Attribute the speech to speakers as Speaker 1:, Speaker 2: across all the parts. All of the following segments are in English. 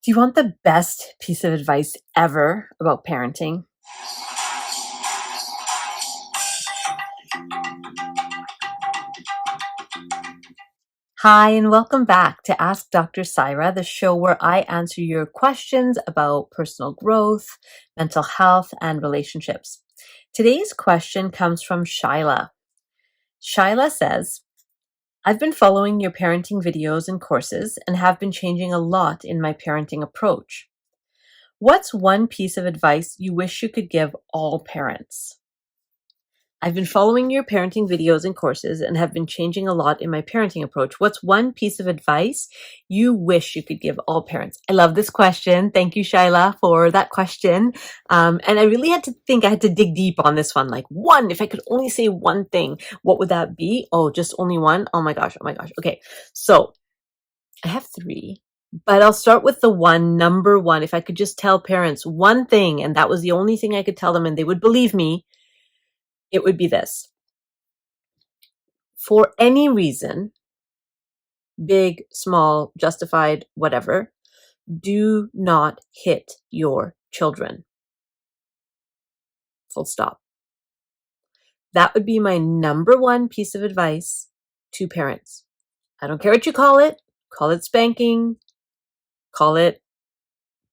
Speaker 1: Do you want the best piece of advice ever about parenting? Hi, and welcome back to Ask Dr. Saira, the show where I answer your questions about personal growth, mental health, and relationships. Today's question comes from Shyla. Shyla says, I've been following your parenting videos and courses and have been changing a lot in my parenting approach. What's one piece of advice you wish you could give all parents? I've been following your parenting videos and courses and have been changing a lot in my parenting approach. What's one piece of advice you wish you could give all parents? I love this question. Thank you, Shyla, for that question. And I really had to think, I had to dig deep on this one. Like one, if I could only say one thing, what would that be? Oh, just only one? Oh my gosh. Okay. So I have three, but I'll start with the one, number one. If I could just tell parents one thing, and that was the only thing I could tell them and they would believe me, it would be this. For any reason, big, small, justified, whatever, do not hit your children. Full stop. That would be my number one piece of advice to parents. I don't care what you call it spanking, call it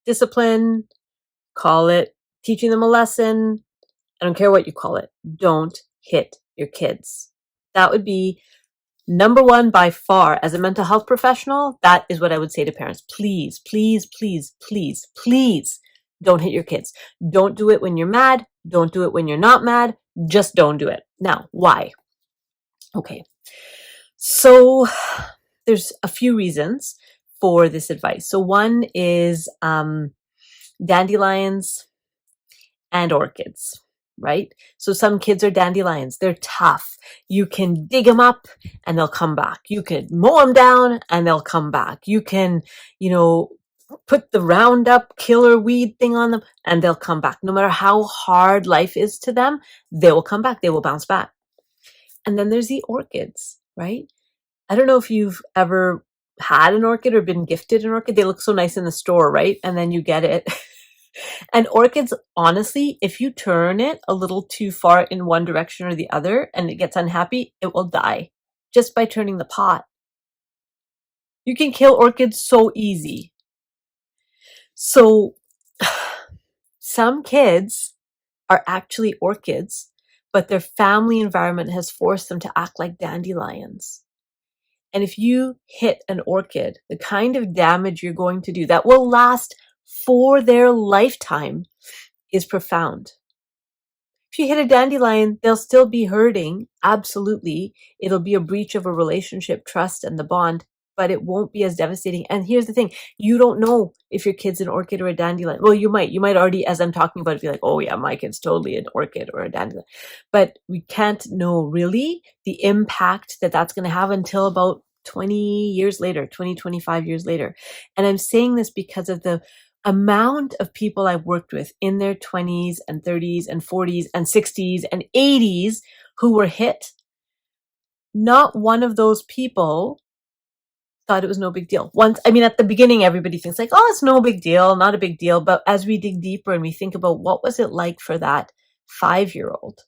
Speaker 1: discipline, call it teaching them a lesson. I don't care what you call it. Don't hit your kids. That would be number one by far. As a mental health professional, that is what I would say to parents. Please, please, please, please, please don't hit your kids. Don't do it when you're mad. Don't do it when you're not mad. Just don't do it. Now, why? Okay. So there's a few reasons for this advice. So one is dandelions and orchids. Right? So some kids are dandelions. They're tough. You can dig them up and they'll come back. You can mow them down and they'll come back. You can, put the Roundup killer weed thing on them and they'll come back. No matter how hard life is to them, they will come back. They will bounce back. And then there's the orchids, right? I don't know if you've ever had an orchid or been gifted an orchid. They look so nice in the store, right? And then you get it. And orchids, honestly, if you turn it a little too far in one direction or the other and it gets unhappy, it will die just by turning the pot. You can kill orchids so easy. So some kids are actually orchids, but their family environment has forced them to act like dandelions. And if you hit an orchid, the kind of damage you're going to do that will last for their lifetime is profound. If you hit a dandelion, they'll still be hurting. Absolutely. It'll be a breach of a relationship, trust, and the bond, but it won't be as devastating. And here's the thing. You don't know if your kid's an orchid or a dandelion. Well, you might already, as I'm talking about it, be like, oh yeah, my kid's totally an orchid or a dandelion. But we can't know really the impact that that's going to have until about 20 years later, 20, 25 years later. And I'm saying this because of the amount of people I've worked with in their 20s and 30s and 40s and 60s and 80s who were hit. Not one of those people thought it was no big deal. At the beginning, everybody thinks like, oh, it's no big deal, not a big deal. But as we dig deeper and we think about what was it like for that 5-year-old,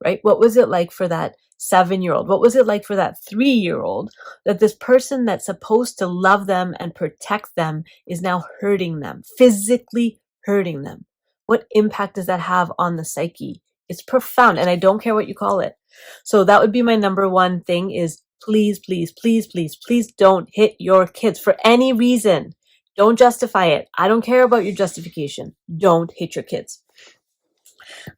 Speaker 1: right? What was it like for that 7-year-old? What was it like for that 3-year-old? That this person that's supposed to love them and protect them is now hurting them, physically hurting them. What impact does that have on the psyche? It's profound, and I don't care what you call it. So that would be my number one thing is please, please, please, please, please don't hit your kids for any reason. Don't justify it. I don't care about your justification. Don't hit your kids.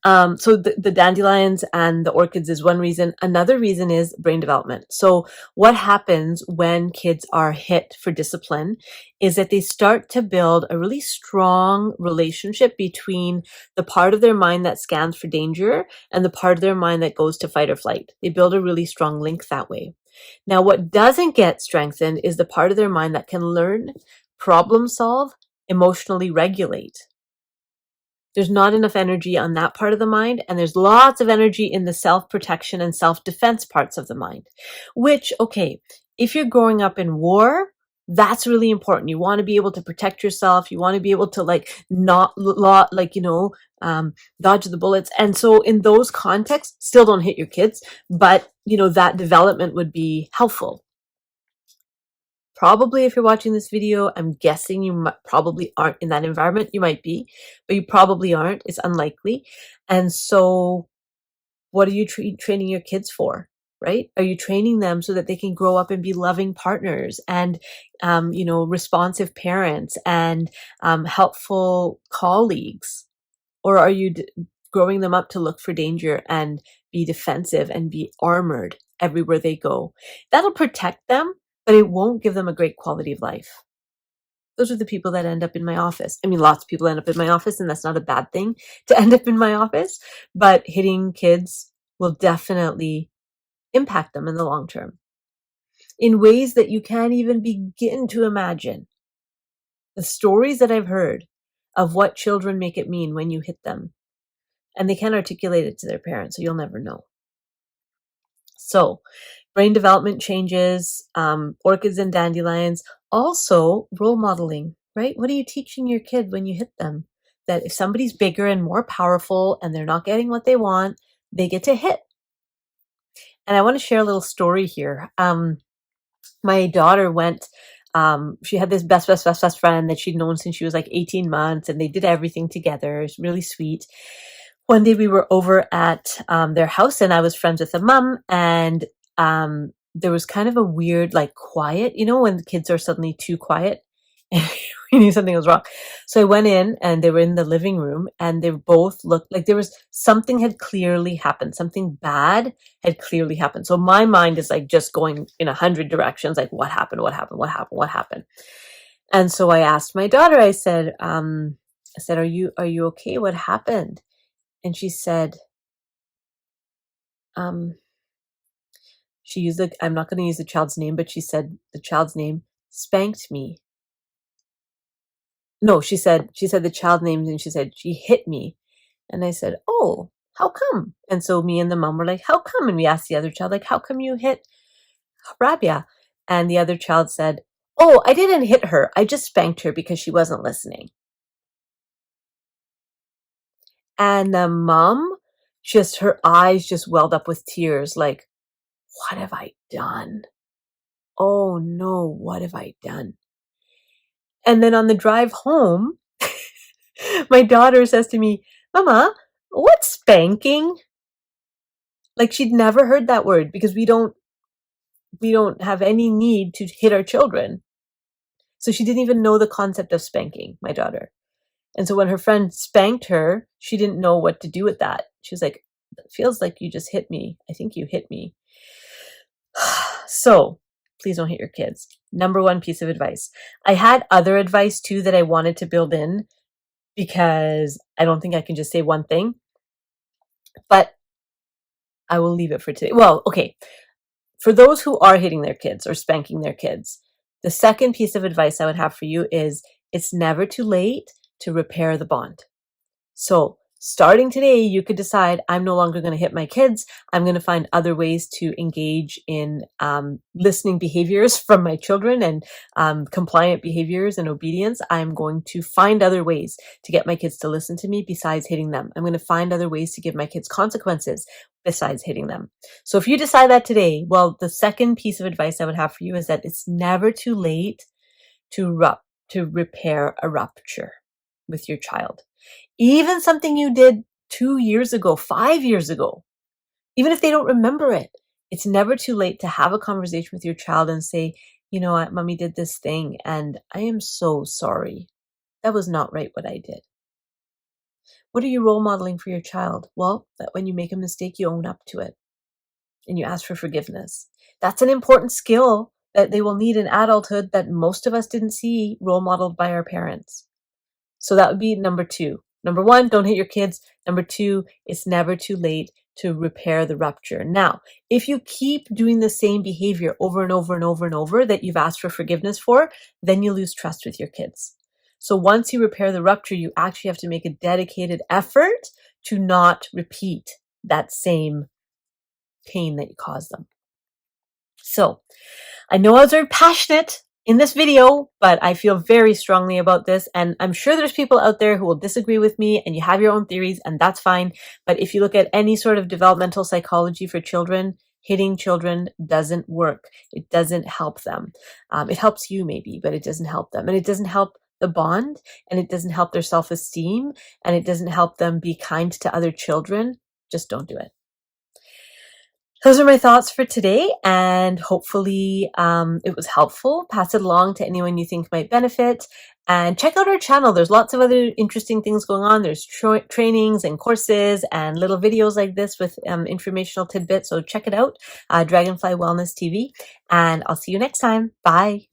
Speaker 1: So the dandelions and the orchids is one reason. Another reason is brain development. So what happens when kids are hit for discipline is that they start to build a really strong relationship between the part of their mind that scans for danger and the part of their mind that goes to fight or flight. They build a really strong link that way. Now, what doesn't get strengthened is the part of their mind that can learn, problem solve, emotionally regulate. There's not enough energy on that part of the mind, and there's lots of energy in the self-protection and self-defense parts of the mind, which, okay, if you're growing up in war, That's really important. You want to be able to protect yourself. You want to be able to not dodge the bullets. And so in those contexts, still don't hit your kids, but that development would be helpful. Probably if you're watching this video, I'm guessing you probably aren't in that environment. You might be, but you probably aren't. It's unlikely. And so what are you training your kids for? Right? Are you training them so that they can grow up and be loving partners and, responsive parents and helpful colleagues? Or are you growing them up to look for danger and be defensive and be armored everywhere they go? That'll protect them, but it won't give them a great quality of life. Those are the people that end up in my office. I mean, lots of people end up in my office, and that's not a bad thing to end up in my office, but hitting kids will definitely impact them in the long term in ways that you can't even begin to imagine. The stories that I've heard of what children make it mean when you hit them, and they can't articulate it to their parents, so you'll never know. So brain development changes, orchids and dandelions, also role modeling, right? What are you teaching your kid when you hit them? That if somebody's bigger and more powerful and they're not getting what they want, they get to hit. And I want to share a little story here. My daughter went, she had this best friend that she'd known since she was like 18 months, and they did everything together. It's really sweet. One day we were over at their house, and I was friends with the mom, and there was kind of a weird, quiet, when the kids are suddenly too quiet and we knew something was wrong. So I went in, and they were in the living room, and they both looked like something had clearly happened. Something bad had clearly happened. So my mind is just going in 100 directions. Like, what happened? What happened? What happened? What happened? And so I asked my daughter, I said, are you okay? What happened? And she said, she used I'm not going to use the child's name, but she said the child's name spanked me. No, she said the child name, and she said she hit me. And I said, oh, how come? And so me and the mom were like, how come? And we asked the other child, how come you hit Rabia? And the other child said, oh, I didn't hit her. I just spanked her because she wasn't listening. And the mom, her eyes just welled up with tears, like, what have I done? Oh no, what have I done? And then on the drive home, my daughter says to me, Mama, what's spanking? Like, she'd never heard that word because we don't have any need to hit our children. So she didn't even know the concept of spanking, my daughter. And so when her friend spanked her, she didn't know what to do with that. She was like, it feels like you just hit me. I think you hit me. So please don't hit your kids. Number one piece of advice. I had other advice too that I wanted to build in because I don't think I can just say one thing, but I will leave it for today. Well, okay. For those who are hitting their kids or spanking their kids, the second piece of advice I would have for you is it's never too late to repair the bond. So starting today, you could decide, I'm no longer going to hit my kids. I'm going to find other ways to engage in listening behaviors from my children and compliant behaviors and obedience. I'm going to find other ways to get my kids to listen to me besides hitting them. I'm going to find other ways to give my kids consequences besides hitting them. So if you decide that today, well, the second piece of advice I would have for you is that it's never too late to repair a rupture with your child. Even something you did 2 years ago, 5 years ago, even if they don't remember it, it's never too late to have a conversation with your child and say, you know what, mommy did this thing and I am so sorry. That was not right what I did. What are you role modeling for your child? Well, that when you make a mistake, you own up to it and you ask for forgiveness. That's an important skill that they will need in adulthood that most of us didn't see role modeled by our parents. So that would be number two. Number one, don't hit your kids. Number two, it's never too late to repair the rupture. Now, if you keep doing the same behavior over and over and over and over that you've asked for forgiveness for, then you lose trust with your kids. So once you repair the rupture, you actually have to make a dedicated effort to not repeat that same pain that you caused them. So I know I was very passionate in this video, but I feel very strongly about this. And I'm sure there's people out there who will disagree with me and you have your own theories, and that's fine. But if you look at any sort of developmental psychology for children, hitting children doesn't work. It doesn't help them. It helps you maybe, but it doesn't help them. And it doesn't help the bond, and it doesn't help their self-esteem, and it doesn't help them be kind to other children. Just don't do it. Those are my thoughts for today, and hopefully it was helpful. Pass it along to anyone you think might benefit, and check out our channel. There's lots of other interesting things going on. There's trainings and courses and little videos like this with informational tidbits, so check it out, Dragonfly Wellness TV, and I'll see you next time. Bye.